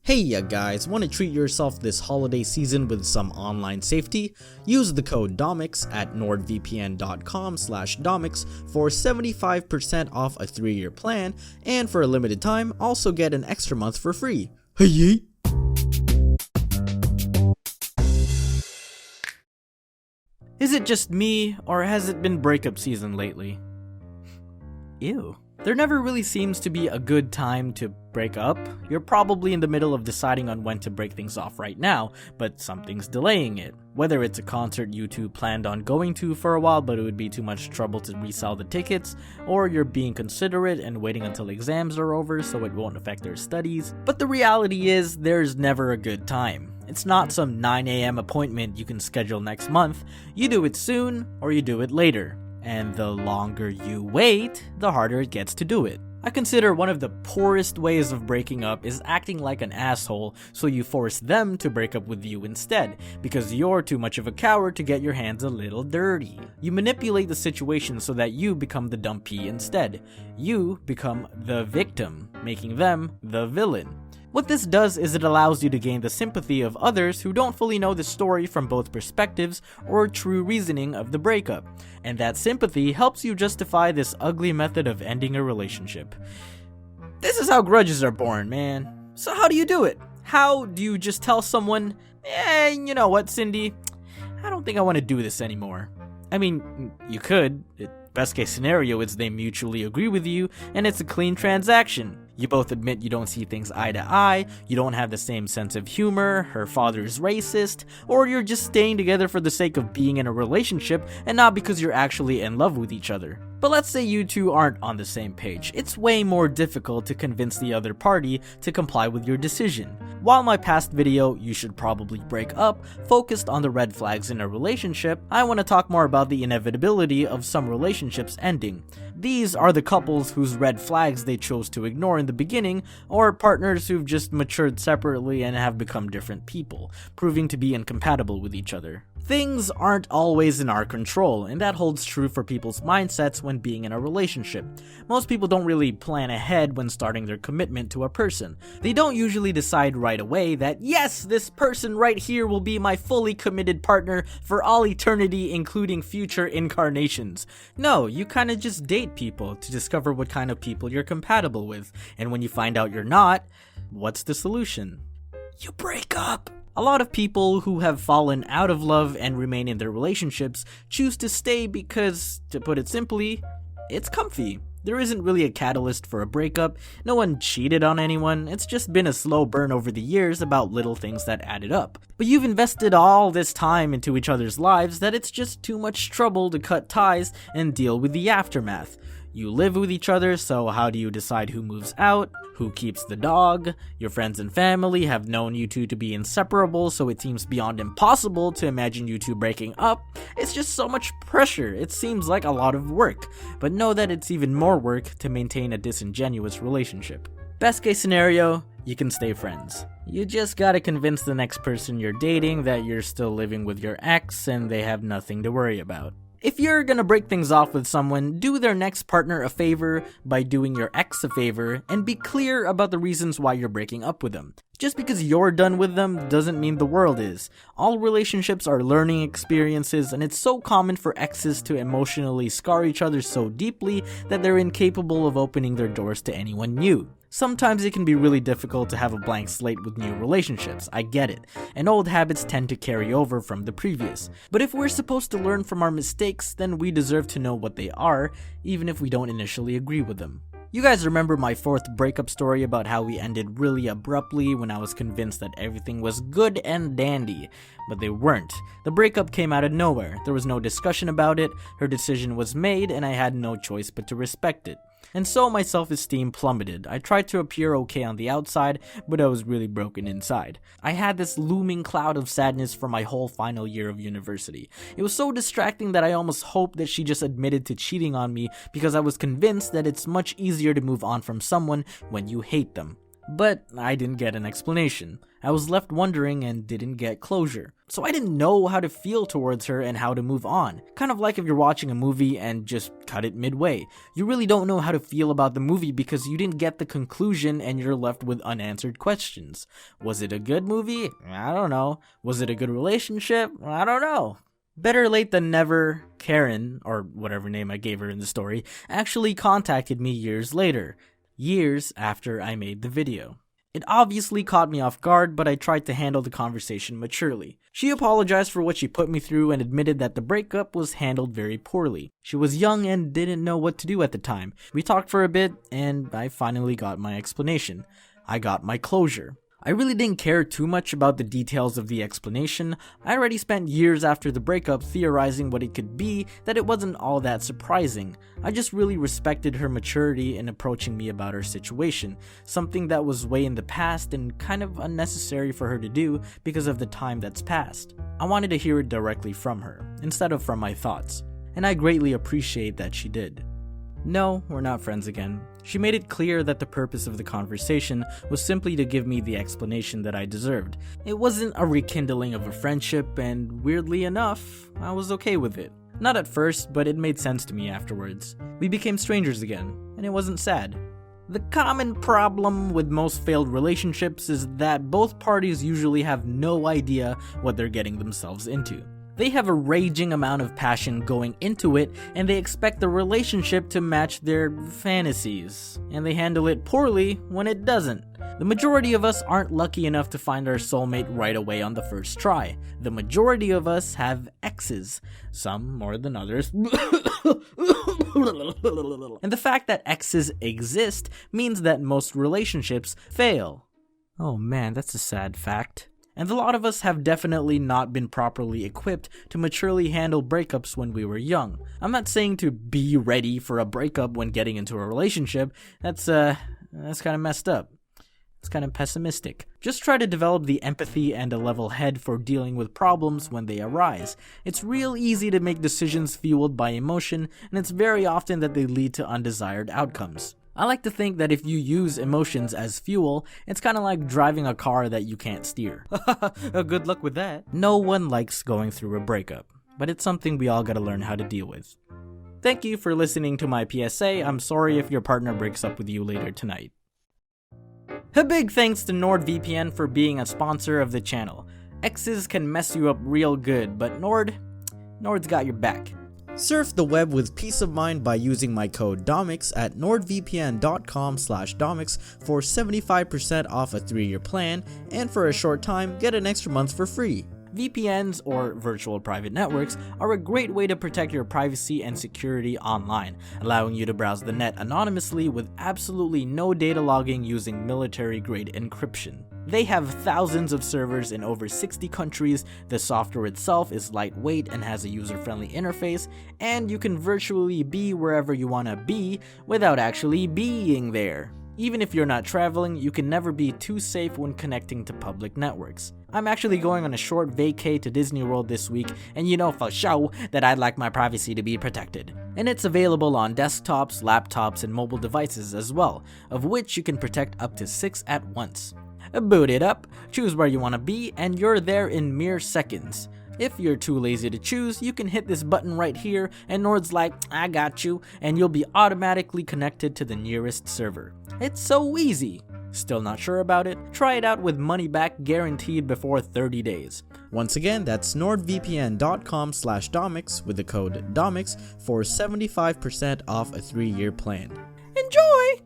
Hey ya guys, want to treat yourself this holiday season with some online safety? Use the code Domics at nordvpn.com/Domics for 75% off a 3-year plan, and for a limited time, also get an extra month for free. Hey ye! Is it just me, or has it been breakup season lately? Ew. There never really seems to be a good time to break up. You're probably in the middle of deciding on when to break things off right now, but something's delaying it. Whether it's a concert you two planned on going to for a while but it would be too much trouble to resell the tickets, or you're being considerate and waiting until exams are over so it won't affect their studies. But the reality is, there's never a good time. It's not some 9 a.m. appointment you can schedule next month. You do it soon, or you do it later. And the longer you wait, the harder it gets to do it. I consider one of the poorest ways of breaking up is acting like an asshole, so you force them to break up with you instead, because you're too much of a coward to get your hands a little dirty. You manipulate the situation so that you become the dumpy instead. You become the victim, making them the villain. What this does is it allows you to gain the sympathy of others who don't fully know the story from both perspectives or true reasoning of the breakup, and that sympathy helps you justify this ugly method of ending a relationship. This is how grudges are born, man. So how do you do it? How do you just tell someone, you know what, Cindy? I don't think I want to do this anymore. I mean, you could. Best case scenario is they mutually agree with you, and it's a clean transaction. You both admit you don't see things eye to eye, you don't have the same sense of humor, her father's racist, or you're just staying together for the sake of being in a relationship and not because you're actually in love with each other. But let's say you two aren't on the same page. It's way more difficult to convince the other party to comply with your decision. While my past video, You Should Probably Break Up, focused on the red flags in a relationship, I want to talk more about the inevitability of some relationships ending. These are the couples whose red flags they chose to ignore in the beginning, or partners who've just matured separately and have become different people, proving to be incompatible with each other. Things aren't always in our control, and that holds true for people's mindsets when being in a relationship. Most people don't really plan ahead when starting their commitment to a person. They don't usually decide right away that, yes, this person right here will be my fully committed partner for all eternity, including future incarnations. No, you kinda just date people to discover what kind of people you're compatible with, and when you find out you're not, what's the solution? You break up! A lot of people who have fallen out of love and remain in their relationships choose to stay because, to put it simply, it's comfy. There isn't really a catalyst for a breakup, no one cheated on anyone, it's just been a slow burn over the years about little things that added up. But you've invested all this time into each other's lives that it's just too much trouble to cut ties and deal with the aftermath. You live with each other, so how do you decide who moves out? Who keeps the dog? Your friends and family have known you two to be inseparable, so it seems beyond impossible to imagine you two breaking up. It's just so much pressure. It seems like a lot of work, but know that it's even more work to maintain a disingenuous relationship. Best case scenario, you can stay friends. You just gotta convince the next person you're dating that you're still living with your ex and they have nothing to worry about. If you're gonna break things off with someone, do their next partner a favor by doing your ex a favor, and be clear about the reasons why you're breaking up with them. Just because you're done with them doesn't mean the world is. All relationships are learning experiences, and it's so common for exes to emotionally scar each other so deeply that they're incapable of opening their doors to anyone new. Sometimes it can be really difficult to have a blank slate with new relationships, I get it, and old habits tend to carry over from the previous. But if we're supposed to learn from our mistakes, then we deserve to know what they are, even if we don't initially agree with them. You guys remember my 4th breakup story about how we ended really abruptly when I was convinced that everything was good and dandy, but they weren't. The breakup came out of nowhere, there was no discussion about it, her decision was made, and I had no choice but to respect it. And so my self-esteem plummeted. I tried to appear okay on the outside, but I was really broken inside. I had this looming cloud of sadness for my whole final year of university. It was so distracting that I almost hoped that she just admitted to cheating on me because I was convinced that it's much easier to move on from someone when you hate them. But I didn't get an explanation. I was left wondering and didn't get closure. So I didn't know how to feel towards her and how to move on. Kind of like if you're watching a movie and just cut it midway. You really don't know how to feel about the movie because you didn't get the conclusion and you're left with unanswered questions. Was it a good movie? I don't know. Was it a good relationship? I don't know. Better late than never, Karen, or whatever name I gave her in the story, actually contacted me years later. Years after I made the video. It obviously caught me off guard, but I tried to handle the conversation maturely. She apologized for what she put me through and admitted that the breakup was handled very poorly. She was young and didn't know what to do at the time. We talked for a bit, and I finally got my explanation. I got my closure. I really didn't care too much about the details of the explanation. I already spent years after the breakup theorizing what it could be, that it wasn't all that surprising. I just really respected her maturity in approaching me about her situation, something that was way in the past and kind of unnecessary for her to do because of the time that's passed. I wanted to hear it directly from her, instead of from my thoughts, and I greatly appreciate that she did. No, we're not friends again. She made it clear that the purpose of the conversation was simply to give me the explanation that I deserved. It wasn't a rekindling of a friendship, and weirdly enough, I was okay with it. Not at first, but it made sense to me afterwards. We became strangers again, and it wasn't sad. The common problem with most failed relationships is that both parties usually have no idea what they're getting themselves into. They have a raging amount of passion going into it, and they expect the relationship to match their fantasies, and they handle it poorly when it doesn't. The majority of us aren't lucky enough to find our soulmate right away on the first try. The majority of us have exes, some more than others. And the fact that exes exist means that most relationships fail. Oh man, that's a sad fact. And a lot of us have definitely not been properly equipped to maturely handle breakups when we were young. I'm not saying to be ready for a breakup when getting into a relationship. That's kind of messed up. It's kind of pessimistic. Just try to develop the empathy and a level head for dealing with problems when they arise. It's real easy to make decisions fueled by emotion, and it's very often that they lead to undesired outcomes. I like to think that if you use emotions as fuel, it's kind of like driving a car that you can't steer. Good luck with that. No one likes going through a breakup, but it's something we all gotta learn how to deal with. Thank you for listening to my PSA. I'm sorry if your partner breaks up with you later tonight. A big thanks to NordVPN for being a sponsor of the channel. Exes can mess you up real good, but Nord's got your back. Surf the web with peace of mind by using my code Domics at nordvpn.com/Domics for 75% off a 3-year plan, and for a short time, get an extra month for free. VPNs, or virtual private networks, are a great way to protect your privacy and security online, allowing you to browse the net anonymously with absolutely no data logging using military-grade encryption. They have thousands of servers in over 60 countries, the software itself is lightweight and has a user-friendly interface, and you can virtually be wherever you want to be without actually being there. Even if you're not traveling, you can never be too safe when connecting to public networks. I'm actually going on a short vacay to Disney World this week, and you know for sure that I'd like my privacy to be protected. And it's available on desktops, laptops, and mobile devices as well, of which you can protect up to 6 at once. Boot it up, choose where you want to be, and you're there in mere seconds. If you're too lazy to choose, you can hit this button right here, and Nord's like, I got you, and you'll be automatically connected to the nearest server. It's so easy. Still not sure about it? Try it out with money back guaranteed before 30 days. Once again, that's nordvpn.com/Domics with the code Domics for 75% off a 3-year plan. Enjoy!